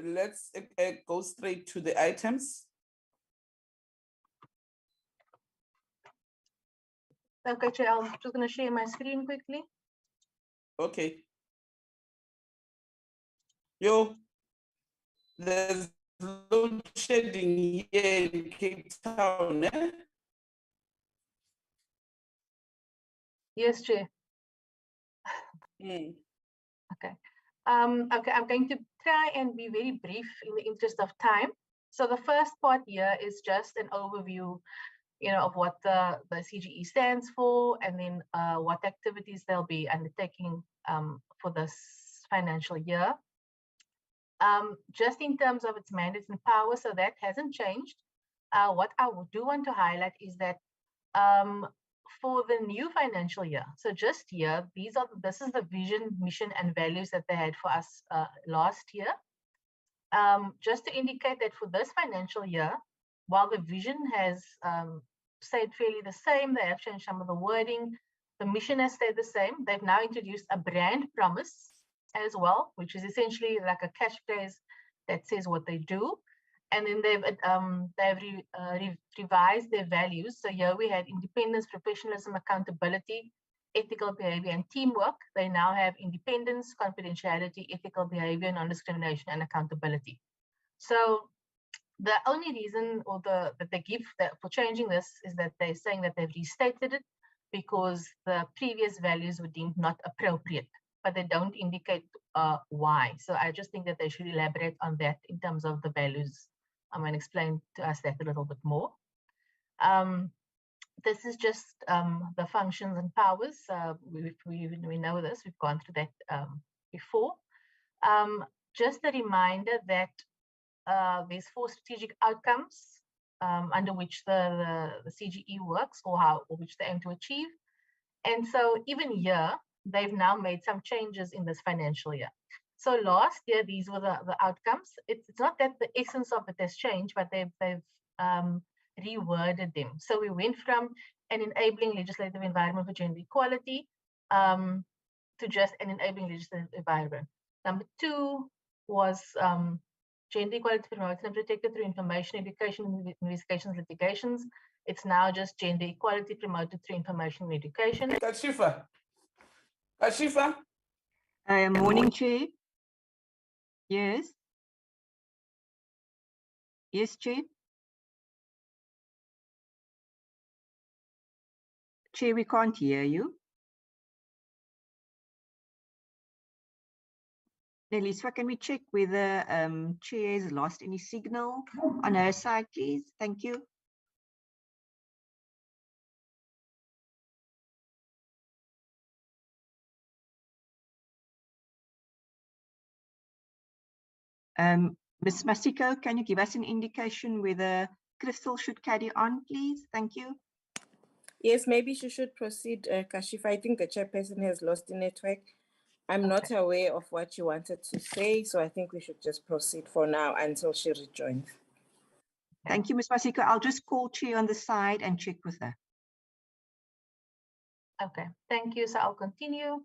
let's go straight to the items. Okay, Chair, I'm just going to share my screen quickly. Okay. Yo, there's load shedding here in Cape Town, eh? Yes, Chair. Mm. Okay. Okay, I'm going to try and be very brief in the interest of time. So the first part here is just an overview, of what the CGE stands for, and then what activities they'll be undertaking for this financial year. Just in terms of its mandates and powers, so that hasn't changed. What I do want to highlight is that for the new financial year, so just here, this is the vision, mission, and values that they had for us last year. Just to indicate that for this financial year, while the vision has stayed fairly the same, they have changed some of the wording. The mission has stayed the same. They've now introduced a brand promise as well, which is essentially like a catchphrase that says what they do. And then they've revised their values. So here we had independence, professionalism, accountability, ethical behavior, and teamwork. They now have independence, confidentiality, ethical behavior, non-discrimination, and accountability. So the only reason that they give for changing this is that they're saying that they've restated it because the previous values were deemed not appropriate, but they don't indicate why. So I just think that they should elaborate on that in terms of the values. I'm going to explain to us that a little bit more. This is just the functions and powers. We know this, we've gone through that before. Just a reminder that there's 4 strategic outcomes under which the CGE works, or which they aim to achieve. And so even here, they've now made some changes in this financial year. So last year, these were the outcomes. It's not that the essence of it has changed, but they've reworded them. So we went from an enabling legislative environment for gender equality to just an enabling legislative environment. Number 2 was gender equality promoted and protected through information, education, investigations, litigations. It's now just gender equality promoted through information and education. Kashifa. Morning, Chair. Yes. Yes, Chair. Chair, we can't hear you. Neliswa, can we check whether Chair has lost any signal on her side, please? Thank you. Ms. Masiko, can you give us an indication whether Crystal should carry on, please? Thank you. Yes, maybe she should proceed, Kashifa. I think the chairperson has lost the network. I'm not aware of what you wanted to say, so I think we should just proceed for now until she rejoins. Thank you, Ms. Masiko. I'll just call Chair on the side and check with her. Okay, thank you. So I'll continue.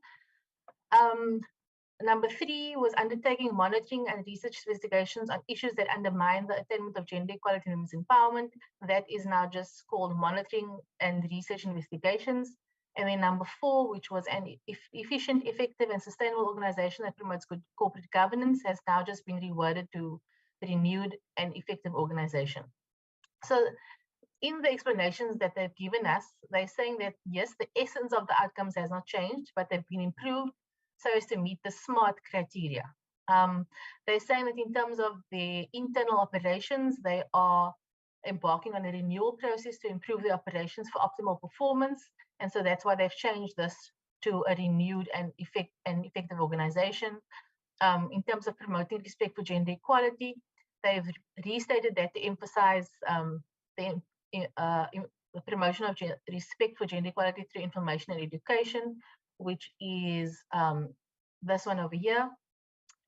Number 3 was undertaking monitoring and research investigations on issues that undermine the attainment of gender equality and women's empowerment. That is now just called monitoring and research investigations. And then number 4, which was an efficient, effective, and sustainable organization that promotes good corporate governance, has now just been reworded to renewed and effective organization. So in the explanations that they've given us, they're saying that, yes, the essence of the outcomes has not changed, but they've been improved so as to meet the SMART criteria. They're saying that in terms of the internal operations, they are embarking on a renewal process to improve the operations for optimal performance. And so that's why they've changed this to a renewed and effective organization. In terms of promoting respect for gender equality, they've restated that to emphasize the promotion of respect for gender equality through information and education, which is this one over here.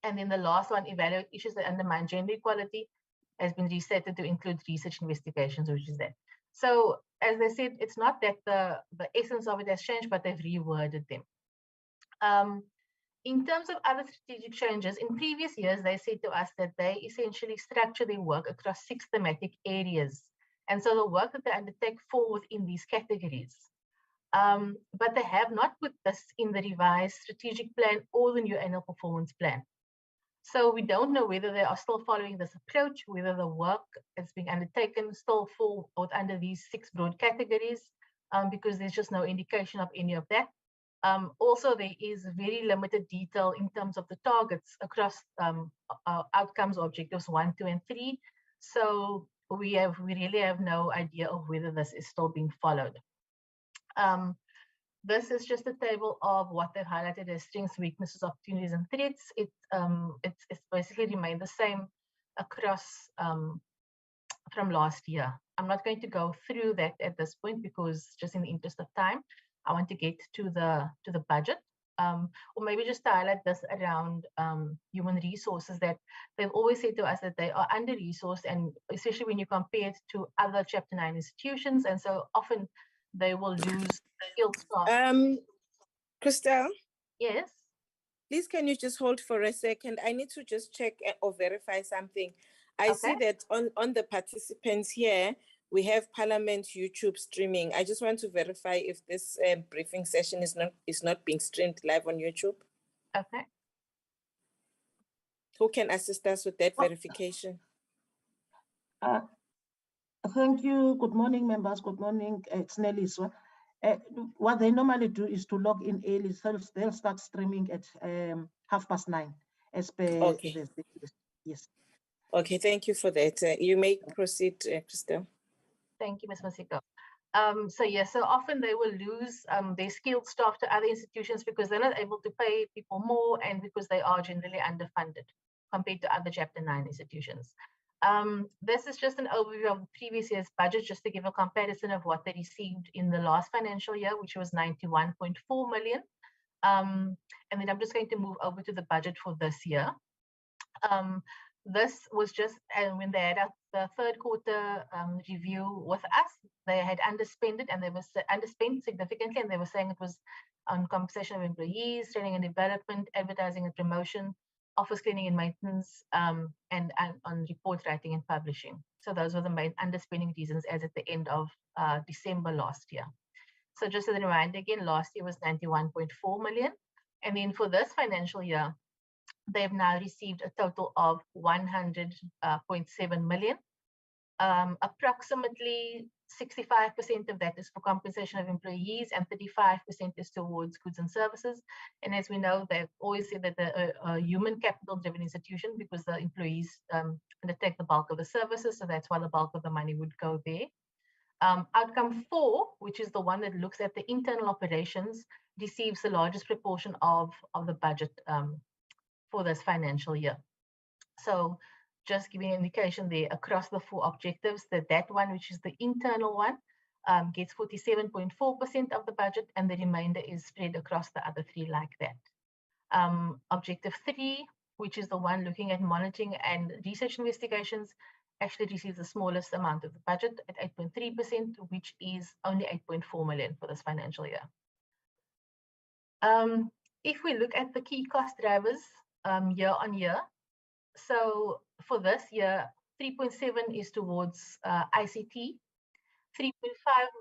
And then the last one, evaluate issues that undermine gender equality, has been restated to include research investigations, which is that. So as I said, it's not that the essence of it has changed, but they've reworded them. In terms of other strategic changes, in previous years, they said to us that they essentially structure their work across 6 thematic areas. And so the work that they undertake fall within these categories. But they have not put this in the revised strategic plan or the new annual performance plan. So we don't know whether they are still following this approach, whether the work that's being undertaken still falls under these 6 broad categories, because there's just no indication of any of that. Also, there is very limited detail in terms of the targets across outcomes objectives 1, 2, and 3. So we really have no idea of whether this is still being followed. This is just a table of what they've highlighted as strengths, weaknesses, opportunities, and threats. It's basically remained the same across from last year. I'm not going to go through that at this point because just in the interest of time, I want to get to the budget. Or maybe just to highlight this around human resources, that they've always said to us that they are under-resourced, and especially when you compare it to other Chapter 9 institutions, and so often they will lose skilled staff. Christelle? Yes? Please, can you just hold for a second? I need to just check or verify something. I see that on the participants here, we have Parliament YouTube streaming. I just want to verify if this briefing session is not being streamed live on YouTube. Okay. Who can assist us with that verification? Thank you. Good morning, members. Good morning. It's Nelly. What they normally do is to log in early, so they'll start streaming at 9:30 as per yes. Okay, thank you for that. You may proceed, Christelle. Thank you, Ms. Masiko. So often they will lose their skilled staff to other institutions because they're not able to pay people more and because they are generally underfunded compared to other Chapter 9 institutions. This is just an overview of the previous year's budget, just to give a comparison of what they received in the last financial year, which was 91.4 million. And then I'm just going to move over to the budget for this year. This was just when they had the third quarter review with us, they had underspent it, and they were underspent significantly, and they were saying it was on compensation of employees, training and development, advertising and promotion, office cleaning and maintenance, and on report writing and publishing. So those were the main underspending reasons as at the end of December last year. So just as a reminder again, last year was 91.4 million. And then for this financial year, they've now received a total of 100.7 million. Approximately 65% of that is for compensation of employees and 35% is towards goods and services. And as we know, they've always said that they're a human capital driven institution because the employees undertake the bulk of the services. So that's why the bulk of the money would go there. Outcome 4, which is the one that looks at the internal operations, receives the largest proportion of the budget for this financial year. So just giving an indication there across the 4 objectives, that one, which is the internal one, gets 47.4% of the budget, and the remainder is spread across the other 3 like that. Objective 3, which is the one looking at monitoring and research investigations, actually receives the smallest amount of the budget at 8.3%, which is only 8.4 million for this financial year. If we look at the key cost drivers year on year, so for this year, 3.7 is towards ICT, 3.5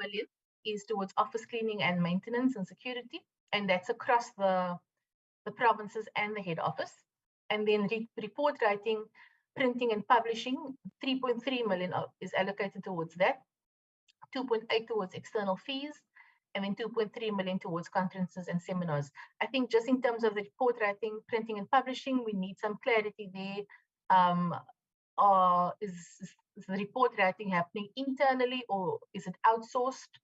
million is towards office cleaning and maintenance and security, and that's across the provinces and the head office. And then report writing, printing and publishing, 3.3 million is allocated towards that, 2.8 towards external fees, and then 2.3 million towards conferences and seminars. I think just in terms of the report writing, printing and publishing, we need some clarity there. Is the report writing happening internally or is it outsourced?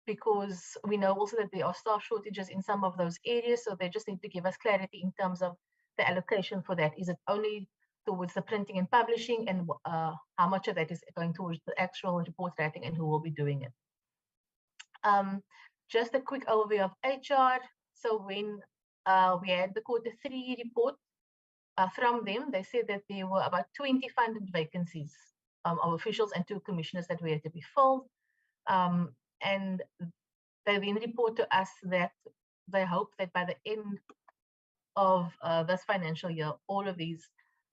Because we know also that there are staff shortages in some of those areas, so they just need to give us clarity in terms of the allocation for that. Is it only towards the printing and publishing, and how much of that is going towards the actual report writing, and who will be doing it? Just a quick overview of HR. So when we had the Q3 report from them, they said that there were about 20 funded vacancies of officials and 2 commissioners that were to be filled. And they then report to us that they hope that by the end of this financial year, all of these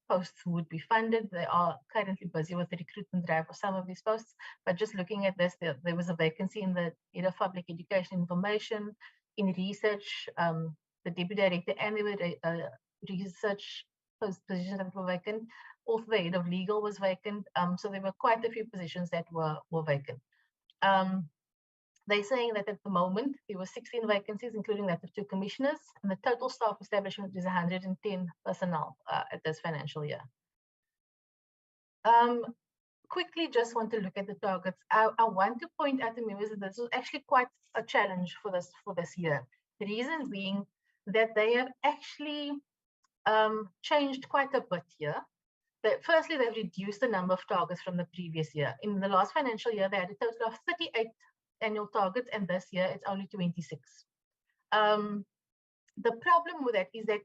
posts would be funded. They are currently busy with the recruitment drive for some of these posts, but just looking at this, there was a vacancy in the Head of Public Education Information, in research, the Deputy Director, and the research positions that were vacant. Also, the Head of Legal was vacant. So there were quite a few positions that were vacant. They're saying that at the moment, there were 16 vacancies, including that of 2 commissioners, and the total staff establishment is 110 personnel at this financial year. Quickly, just want to look at the targets. I want to point out to members that this was actually quite a challenge for this year. The reason being that they have actually changed quite a bit here. Firstly, they've reduced the number of targets from the previous year. In the last financial year, they had a total of 38 annual targets, and this year it's only 26. The problem with that is that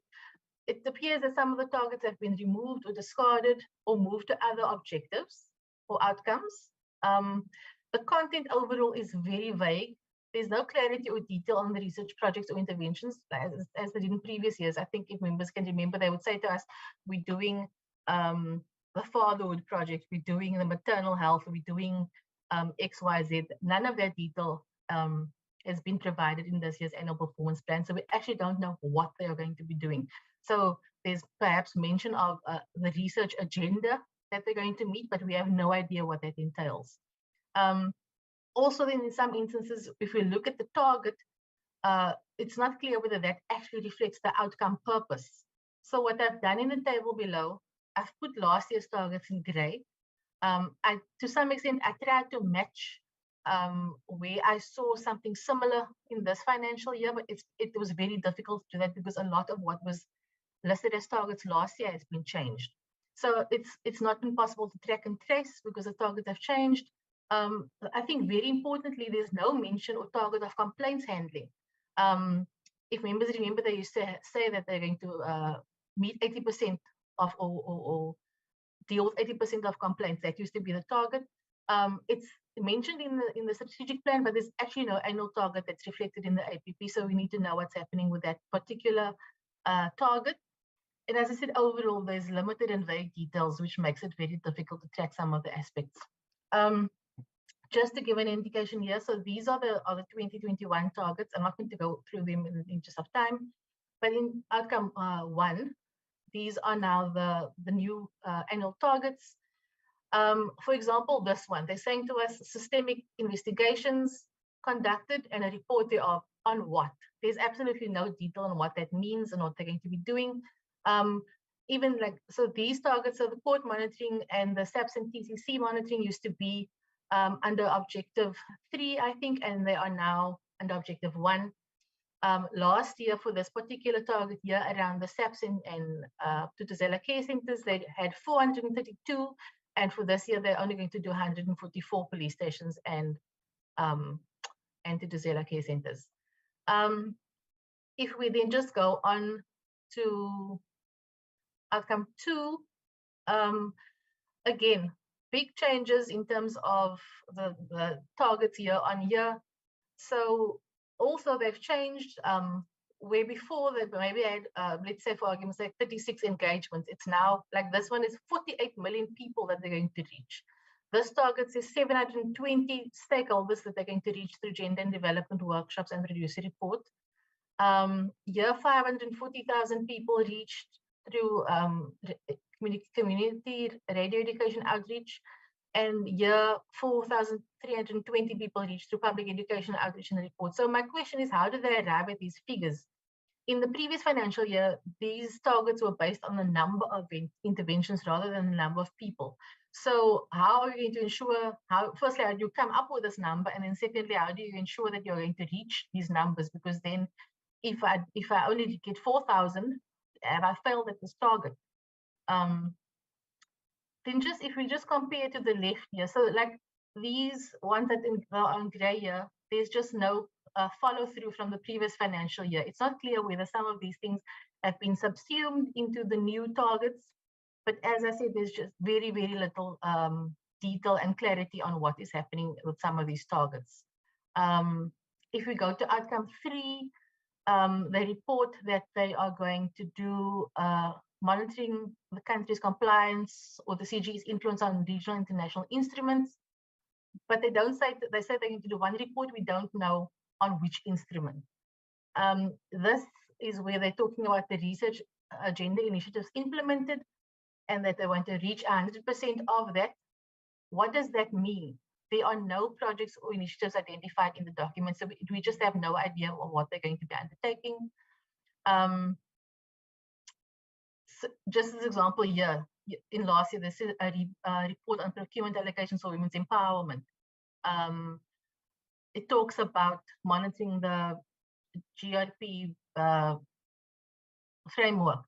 it appears that some of the targets have been removed or discarded or moved to other objectives or outcomes. The content overall is very vague. There's no clarity or detail on the research projects or interventions as they did in previous years. I think if members can remember, they would say to us, we're doing the fatherhood project, we're doing the maternal health, we're doing XYZ. None of that detail has been provided in this year's annual performance plan. So we actually don't know what they are going to be doing. So there's perhaps mention of the research agenda that they're going to meet, but we have no idea what that entails. Also, then in some instances, if we look at the target, it's not clear whether that actually reflects the outcome purpose. So what I've done in the table below, I've put last year's targets in gray. To some extent, I tried to match where I saw something similar in this financial year, but it was very difficult to do that because a lot of what was listed as targets last year has been changed. So it's not been possible to track and trace because the targets have changed. I think very importantly, there's no mention or target of complaints handling. If members remember, they used to say that they're going to meet 80% of or deal with 80% of complaints. That used to be the target. It's mentioned in the strategic plan, but there's actually no annual target that's reflected in the APP. So we need to know what's happening with that particular target. And as I said, overall, there's limited and vague details, which makes it very difficult to track some of the aspects. Just to give an indication here, so these are the 2021 targets. I'm not going to go through them in the interest of time, but in outcome 1, these are now the new annual targets. For example, this one, they're saying to us, systemic investigations conducted and a report thereof on what? There's absolutely no detail on what that means and what they're going to be doing. Even like, so these targets, so the court monitoring and the SAPS and TCC monitoring used to be under objective 3, I think, and they are now under objective 1. Last year for this particular target year around the SAPS and Tutuzela care centers, they had 432, and for this year they're only going to do 144 police stations and Tutuzela care centers. If we then just go on to outcome 2, again, big changes in terms of the targets year on year. So also they've changed where before they maybe had, let's say for argument's sake, 36 engagements. It's now like this one is 48 million people that they're going to reach. This target is 720 stakeholders that they're going to reach through gender and development workshops and producer report. Year 540,000 people reached through community radio education outreach, and year 4,320 people reached through public education outreach and report. So my question is, how did they arrive at these figures? In the previous financial year, these targets were based on the number of interventions rather than the number of people. So how are you going to ensure, firstly, how do you come up with this number? And then secondly, how do you ensure that you're going to reach these numbers? Because then if I only get 4,000, have I failed at this target? Then just if we just compare to the left here, so like these ones that are in gray here, there's just no follow through from the previous financial year. It's not clear whether some of these things have been subsumed into the new targets, but as I said, there's just very, very little detail and clarity on what is happening with some of these targets. If we go to outcome 3, They report that they are going to do monitoring the country's compliance or the CG's influence on regional international instruments, but they don't say that. They say they're going to do one report. We don't know on which instrument. This is where they're talking about the research agenda initiatives implemented and that they want to reach 100% of that. What does that mean? There are no projects or initiatives identified in the document, so we just have no idea of what they're going to be undertaking. So just as an example here, in last year, this is a report on procurement allocations for women's empowerment. It talks about monitoring the GRP framework,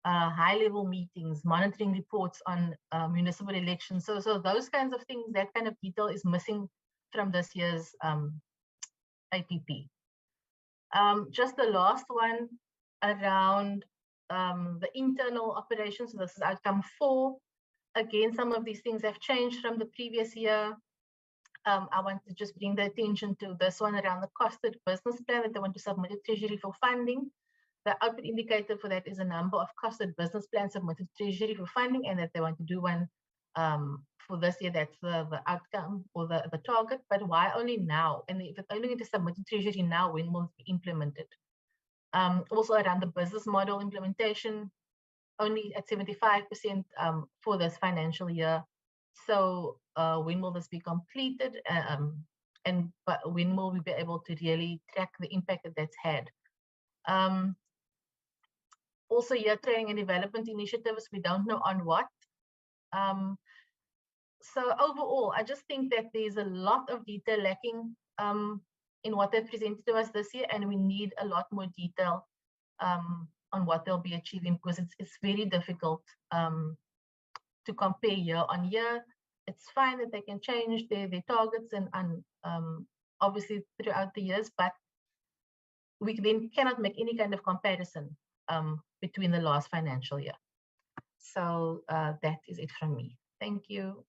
high-level meetings, monitoring reports on municipal elections. So those kinds of things, that kind of detail is missing from this year's APP. Just the last one around the internal operations. So this is outcome 4. Again, some of these things have changed from the previous year. I want to just bring the attention to this one around the costed business plan that they want to submit to Treasury for funding. The output indicator for that is a number of costed business plans submitted to Treasury for funding, and that they want to do one for this year. That's the outcome or the target. But why only now? And if it's only going to submit to Treasury now, when will it be implemented? Also around the business model implementation, only at 75% for this financial year. So when will this be completed? But when will we be able to really track the impact that that's had? Also, year training and development initiatives, we don't know on what. So overall, I just think that there's a lot of detail lacking in what they've presented to us this year, and we need a lot more detail on what they'll be achieving, because it's very difficult to compare year on year. It's fine that they can change their targets and obviously throughout the years, but we then cannot make any kind of comparison between the last financial year. So that is it from me. Thank you.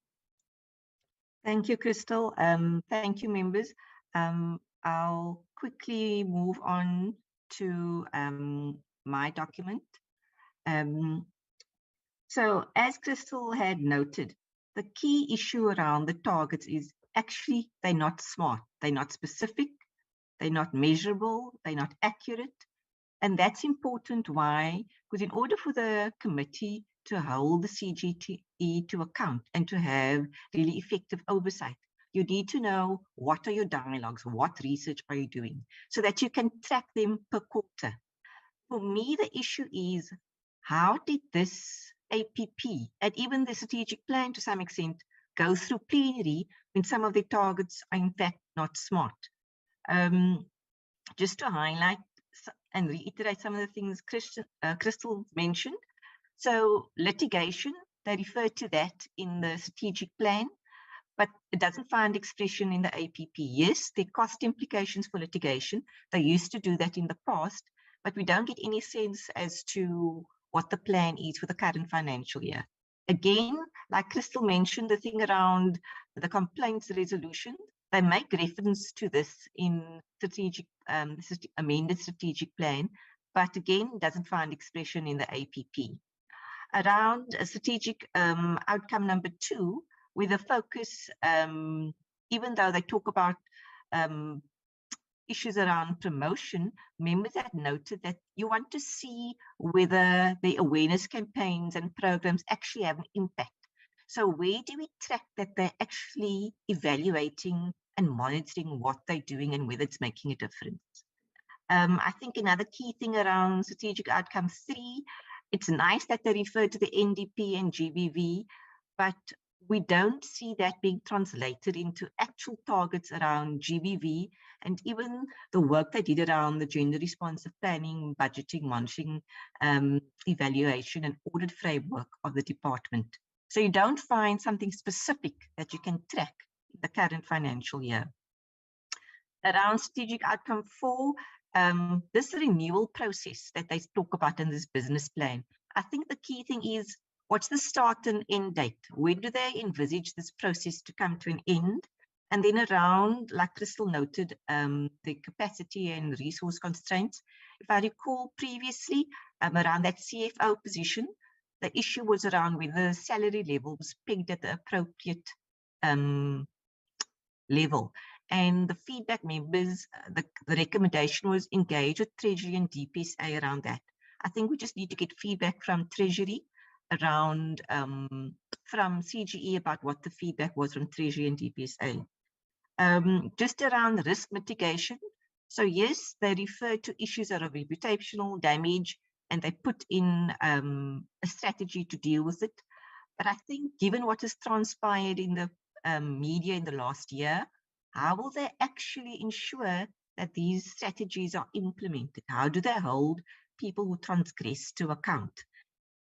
Thank you, Crystal. Thank you, members. I'll quickly move on to my document. So as Crystal had noted, the key issue around the targets is actually they're not smart, they're not specific, they're not measurable, they're not accurate. And that's important. Why? Because in order for the committee to hold the CGTE to account and to have really effective oversight, you need to know what are your dialogues, what research are you doing, so that you can track them per quarter. For me, the issue is, how did this APP and even the strategic plan to some extent go through plenary when some of the targets are in fact not smart? Just to highlight and reiterate some of the things Crystal mentioned. So litigation, they refer to that in the strategic plan, but it doesn't find expression in the APP. Yes, there are cost implications for litigation. They used to do that in the past, but we don't get any sense as to what the plan is for the current financial year. Again, like Crystal mentioned, the thing around the complaints resolution, they make reference to this in strategic, amended strategic plan, but again, doesn't find expression in the APP. Around strategic outcome number 2, with a focus, even though they talk about issues around promotion, members had noted that you want to see whether the awareness campaigns and programs actually have an impact. So where do we track that they're actually evaluating and monitoring what they're doing and whether it's making a difference? I think another key thing around strategic outcome 3, it's nice that they refer to the NDP and GBV, but we don't see that being translated into actual targets around GBV and even the work they did around the gender responsive planning, budgeting, monitoring, evaluation and audit framework of the department. So you don't find something specific that you can track in the current financial year. Around strategic outcome 4, this renewal process that they talk about in this business plan, I think the key thing is, what's the start and end date? When do they envisage this process to come to an end? And then around, like Crystal noted, the capacity and resource constraints. If I recall previously, around that CFO position, the issue was around whether salary level was pegged at the appropriate level. And the feedback members, the recommendation was engage with Treasury and DPSA around that. I think we just need to get feedback from Treasury around, from CGE about what the feedback was from Treasury and DPSA. Just around risk mitigation. So yes, they refer to issues that are reputational damage and they put in a strategy to deal with it. But I think given what has transpired in the media in the last year, how will they actually ensure that these strategies are implemented? How do they hold people who transgress to account?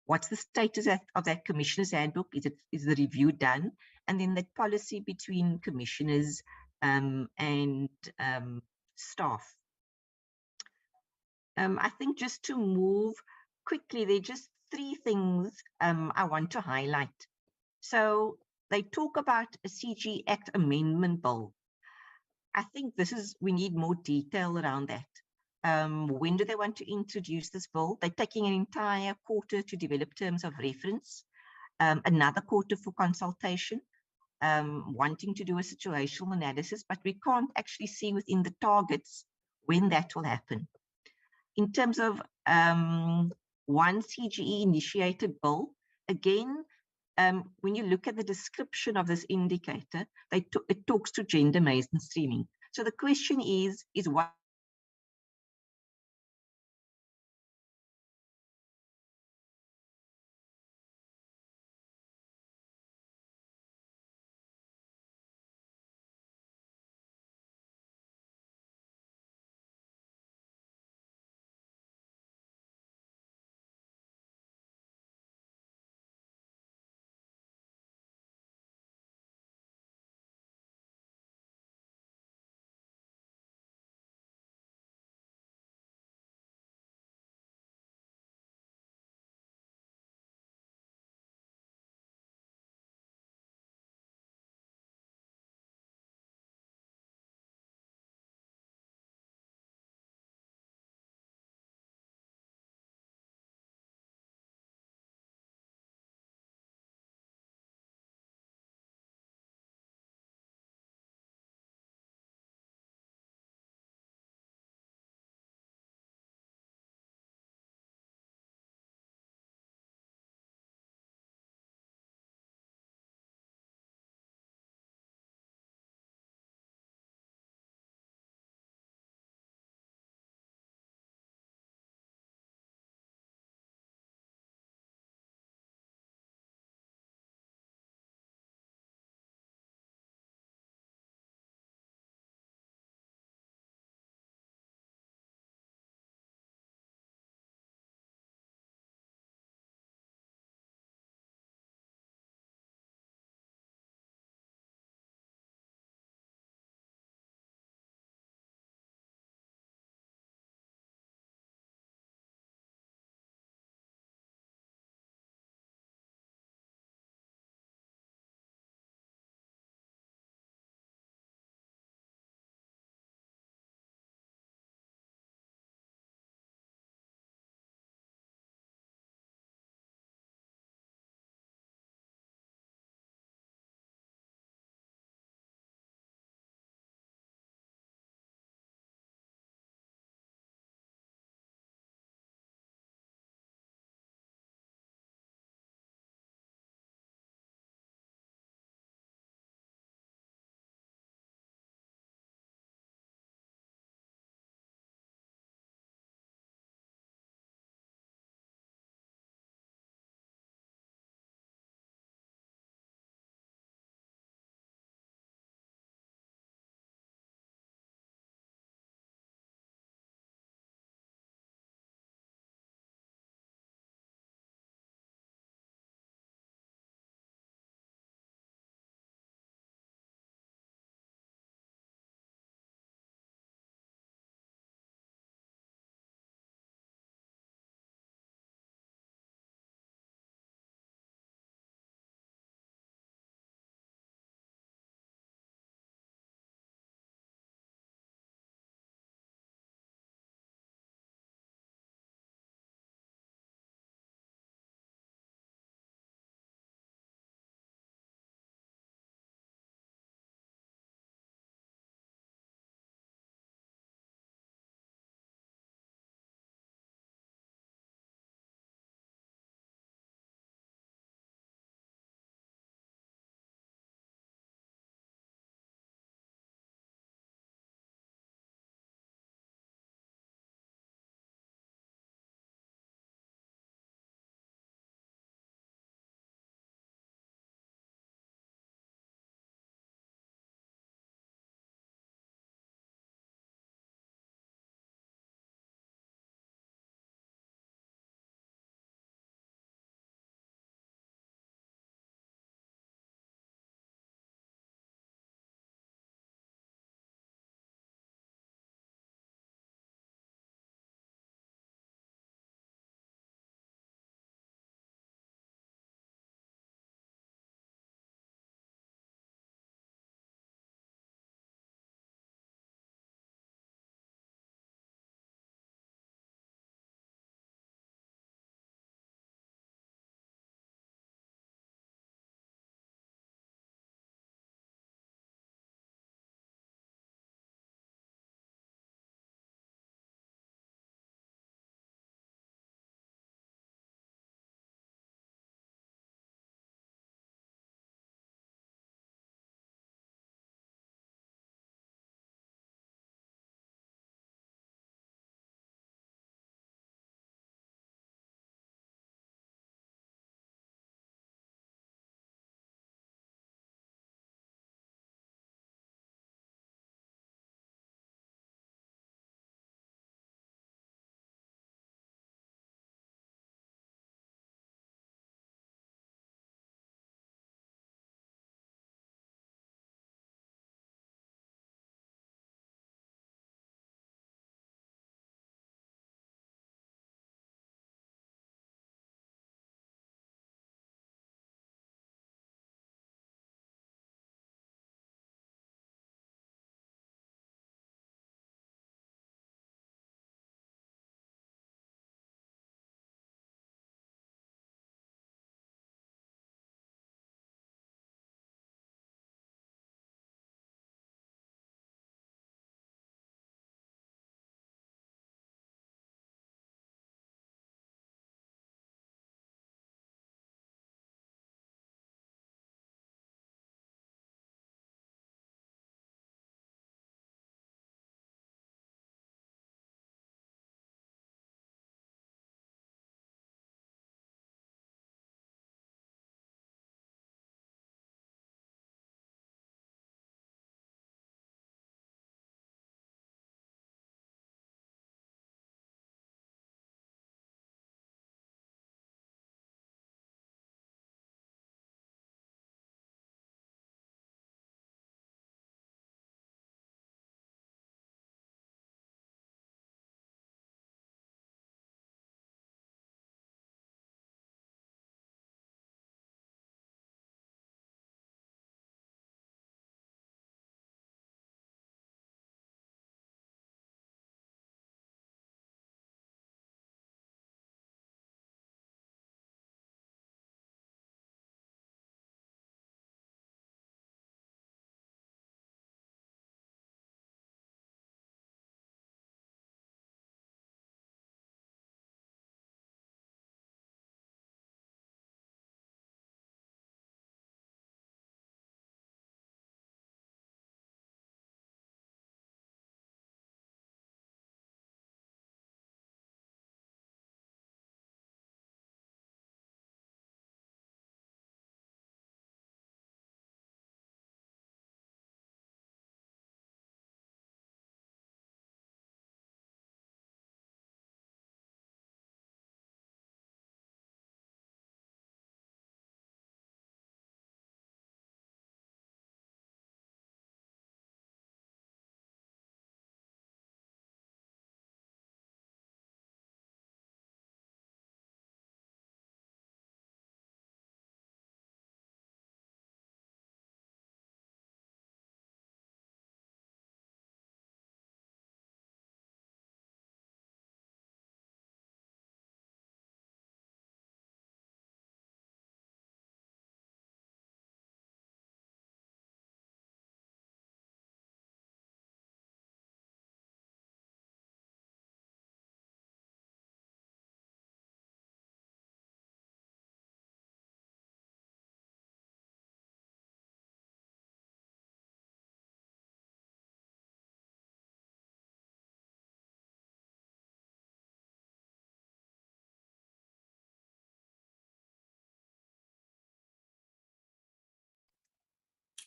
What's the status of that commissioner's handbook? Is the review done? And then that policy between commissioners and staff. I think just to move quickly, there are just three things I want to highlight. So they talk about a CG Act amendment bill. I think we need more detail around that. When do they want to introduce this bill? They're taking an entire quarter to develop terms of reference, another quarter for consultation, wanting to do a situational analysis, but we can't actually see within the targets when that will happen. In terms of one CGE initiated bill, again, when you look at the description of this indicator, it talks to gender mainstreaming. So the question is what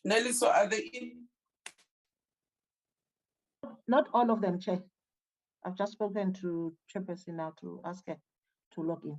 Nelly, so are they in? Not all of them, Chair. I've just spoken to Chairperson now to ask her to log in.